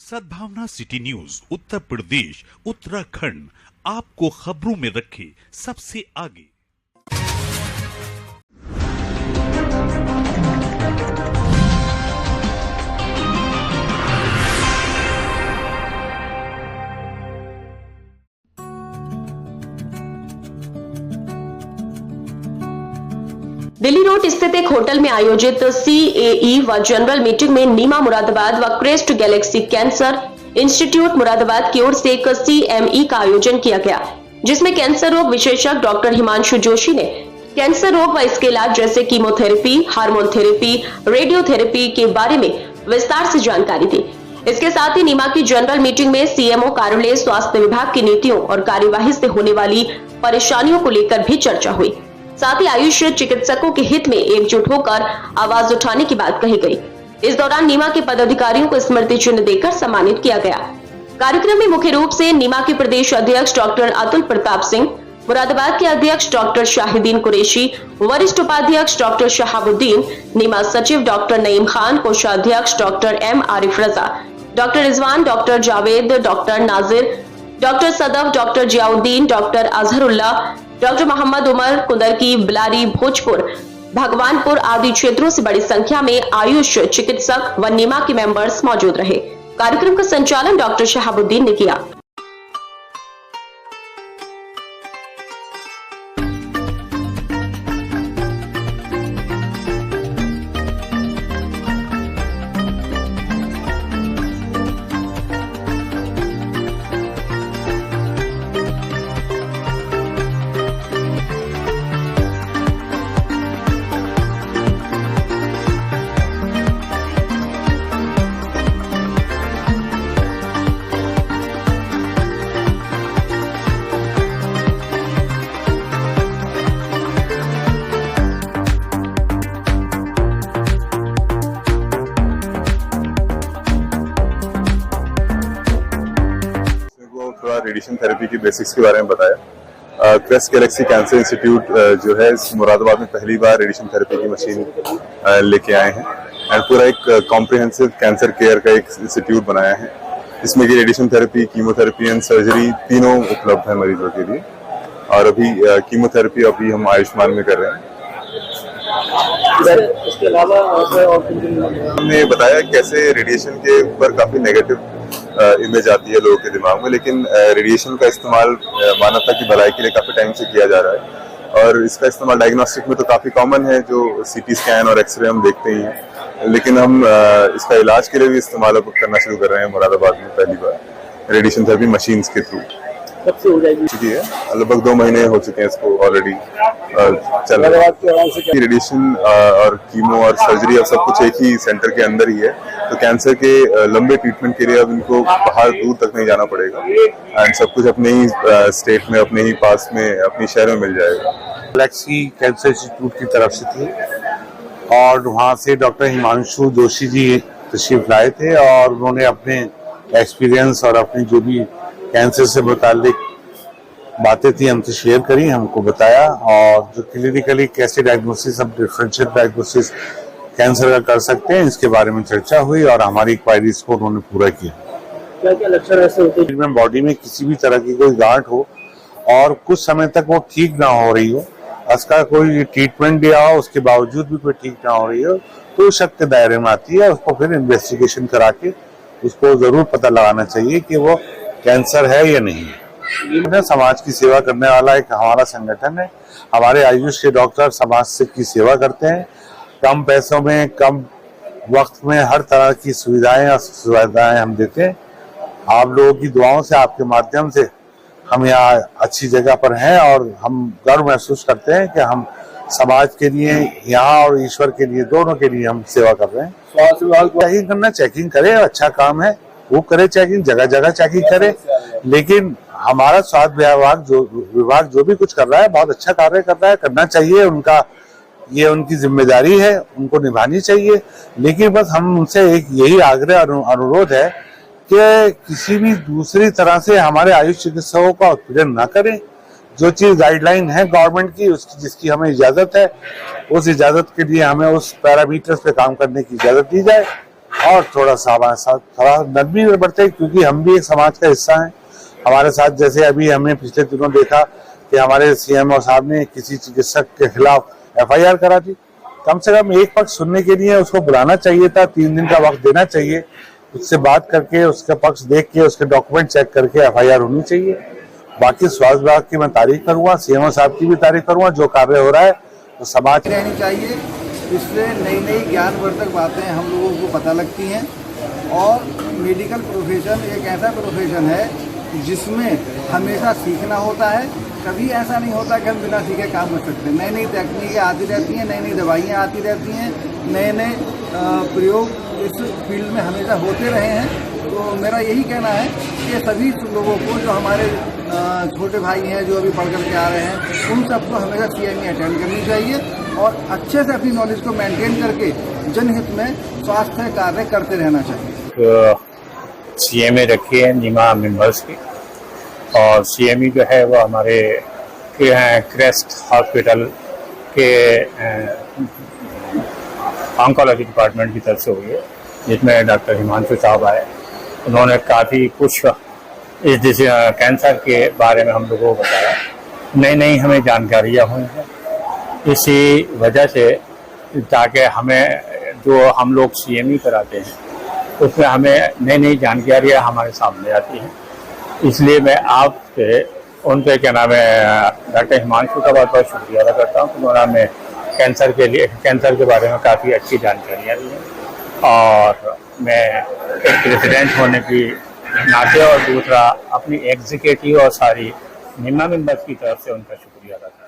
सद्भावना city news Uttar Pradesh Uttarakhand आपको खबरों में रखे सबसे आगे। दिल्ली रोड स्थित एक होटल में आयोजित CAE व जनरल मीटिंग में नीमा मुरादाबाद व crest Galaxy cancer institute Moradabad की ओर से एक CME का आयोजन किया गया, जिसमें कैंसर रोग विशेषज्ञ डॉक्टर हिमांशु जोशी ने कैंसर रोग व इसके इलाज जैसे कीमोथेरेपी, हार्मोन थेरेपी, रेडियोथेरेपी के बारे में विस्तार से जानकारी दी। इसके साथ ही नीमा की जनरल मीटिंग में CMO कार्यालय स्वास्थ्य विभाग की नीतियों और कार्यवाही से होने वाली परेशानियों को लेकर भी चर्चा हुई। साथ ही आयुष चिकित्सकों के हित में एकजुट होकर आवाज उठाने की बात कही गई। इस दौरान नीमा के पदाधिकारियों को स्मृति चिन्ह देकर सम्मानित किया गया। कार्यक्रम में मुख्य रूप से नीमा के प्रदेश अध्यक्ष डॉक्टर अतुल प्रताप सिंह, मुरादाबाद के अध्यक्ष डॉक्टर शाहिदीन कुरैशी, वरिष्ठ उपाध्यक्ष डॉक्टर शहाबुद्दीन, नीमा सचिव डॉक्टर नईम खान, कोषाध्यक्ष doctor M Arif Raza, doctor Rizwan, doctor Javed, doctor Nazir, doctor Sadaf, doctor Ziauddin, doctor Azharullah, doctor Mohammad Umar, Kundarki, Bilari, Bhojpur, Bhagwanpur आदि क्षेत्रों से बड़ी संख्या में आयुष चिकित्सक व नीमा के मेंबर्स मौजूद रहे। कार्यक्रम का संचालन डॉक्टर शहाबुद्दीन ने किया। रेडिएशन थेरेपी की बेसिक्स के बारे में बताया। क्रेस्ट गैलेक्सी कैंसर इंस्टीट्यूट जो है मुरादाबाद में पहली बार रेडिएशन थेरेपी की मशीन लेके आए हैं एंड पूरा एक कॉम्प्रिहेंसिव कैंसर केयर का एक इंस्टीट्यूट बनाया है, जिसमें कि radiation therapy, chemotherapy and surgery तीनों उपलब्ध है मरीजों के लिए। और अभी कीमोथेरेपी अभी हम आयुष्मान में कर रहे हैं। इसके अलावा हमने बताया कैसे रेडिएशन के ऊपर काफी नेगेटिव इमेज आती है लोगों के दिमाग में, लेकिन रेडिएशन का इस्तेमाल मानवता की भलाई के लिए काफी टाइम से किया जा रहा है और इसका इस्तेमाल डायग्नोस्टिक में तो काफी कॉमन है, जो CT स्कैन और एक्सरे हम देखते ही हैं, लेकिन हम इसका इलाज के लिए भी इस्तेमाल करना शुरू कर रहे हैं मुरादाबाद में पहली बार रेडिएशन थेरेपी मशीन्स के थ्रू। कब से हो जाएगी? चुकी है, लगभग 2 महीने हो चुके हैं इसको ऑलरेडी चल रहा है। रेडिएशन और कीमो और सर्जरी अब सब कुछ एक ही सेंटर के अंदर ही है, तो कैंसर के लंबे ट्रीटमेंट के लिए अब इनको बाहर दूर तक नहीं जाना पड़ेगा एंड सब कुछ अपने ही स्टेट में, अपने ही पास में, अपने शहर में मिल जाएगा। गैलेक्सी कैंसर इंस्टीट्यूट की तरफ से थी और वहाँ से डॉक्टर हिमांशु जोशी जी तशरीफ लाए थे और उन्होंने अपने एक्सपीरियंस और अपनी जो भी कैंसर से मुताल्लिक बातें थी हमसे शेयर करी, हमको बताया और जो क्लिनिकली कैसे डायग्नोसिस, हम डिफरेंशियल डायग्नोसिस कैंसर का कर सकते हैं, इसके बारे में चर्चा हुई और हमारी क्वायरीज को उन्होंने पूरा किया। क्या लक्षण ऐसे होते हैं? बॉडी में किसी भी तरह की कोई गांठ हो और कुछ समय तक वो ठीक ना हो रही हो, उसका कोई ट्रीटमेंट दिया हो, उसके बावजूद भी कोई ठीक ना हो रही हो, तो शक के दायरे में आती है। उसको फिर इन्वेस्टिगेशन करा के उसको जरूर पता लगाना चाहिए कि वो कैंसर है या नहीं है। समाज की सेवा करने वाला एक हमारा संगठन है। हमारे आयुष के डॉक्टर समाज की सेवा करते हैं, कम पैसों में, कम वक्त में हर तरह की सुविधाएं और सुविधाएं हम देते हैं। आप लोगों की दुआओं से, आपके माध्यम से हम यहाँ अच्छी जगह पर हैं और हम गर्व महसूस करते हैं कि हम समाज के लिए यहाँ और ईश्वर के लिए, दोनों के लिए हम सेवा कर रहे हैं। स्वास्थ्य विभाग चेकिंग करना, चेकिंग करे, अच्छा काम है, वो करे चेकिंग, जगह जगह चेकिंग करे, लेकिन हमारा स्वास्थ्य विभाग जो भी कुछ कर रहा है बहुत अच्छा कार्य कर रहा है, करना चाहिए, उनका ये उनकी जिम्मेदारी है, उनको निभानी चाहिए। लेकिन बस हम उनसे एक यही आग्रह अनुरोध है कि किसी भी दूसरी तरह से हमारे आयुष चिकित्सकों का उत्पीड़न न करें। जो चीज गाइडलाइन है गवर्नमेंट की, उसकी जिसकी हमें इजाजत है, उस इजाजत के लिए हमें उस पैरामीटर्स पे काम करने की इजाजत दी जाए और थोड़ा सा हमारे साथ थोड़ा नरमी में बढ़ते, क्योंकि हम भी एक समाज का हिस्सा हैं। हमारे साथ जैसे अभी हमने पिछले दिनों देखा कि हमारे सीएमओ साहब ने किसी चिकित्सक के खिलाफ एफआईआर करा दी। कम से कम एक पक्ष सुनने के लिए उसको बुलाना चाहिए था, 3 दिन का वक्त देना चाहिए, उससे बात करके उसका पक्ष देख के उसके डॉक्यूमेंट चेक करके एफआईआर होनी चाहिए। बाकी स्वास्थ्य विभाग की मैं तारीफ करूंगा, सीएमओ साहब की भी तारीफ करूंगा। जो कार्य हो रहा है तो समाज रहनी चाहिए, इससे नई नई ज्ञानवर्धक बातें हम लोगों को पता लगती हैं। और मेडिकल प्रोफेशन एक ऐसा प्रोफेशन है जिसमें हमेशा सीखना होता है। कभी ऐसा नहीं होता कि हम बिना सीखे काम कर सकते। नई नई तकनीकें आती रहती हैं, नई नई दवाइयाँ आती रहती हैं, नए नए प्रयोग इस फील्ड में हमेशा होते रहे हैं। तो मेरा यही कहना है कि सभी लोगों को, जो हमारे छोटे भाई हैं जो अभी पढ़ कर के आ रहे हैं, उन सबको हमेशा CME अटेंड करनी चाहिए और अच्छे से अपनी नॉलेज को मेंटेन करके जनहित में स्वास्थ्य कार्य करते रहना चाहिए। CME रखी है नीमा मेंबर्स की, और CME जो है वो हमारे क्रेस्ट हॉस्पिटल के ऑन्कोलॉजी डिपार्टमेंट की तरफ से हुई है, जिसमें डॉक्टर हिमांशु साहब आए। उन्होंने काफ़ी कुछ इस कैंसर के बारे में हम लोगों को बताया, नई नई हमें जानकारियाँ हुई हैं। इसी वजह से ताकि हमें जो हम लोग CME कराते हैं उसमें हमें नई नई जानकारियाँ हमारे सामने आती हैं। इसलिए मैं आपसे उन पे क्या नाम है डॉक्टर हिमांशु का बहुत बहुत शुक्रिया अदा करता हूँ। उन्होंने हमें कैंसर के बारे में काफ़ी अच्छी जानकारियाँ दी हैं, और मैं एक प्रेसिडेंट होने की नाते और दूसरा अपनी एग्जीक्यूटिव और सारी नीमा मेंबर्स की तरफ से उनका शुक्रिया अदा करता हूँ।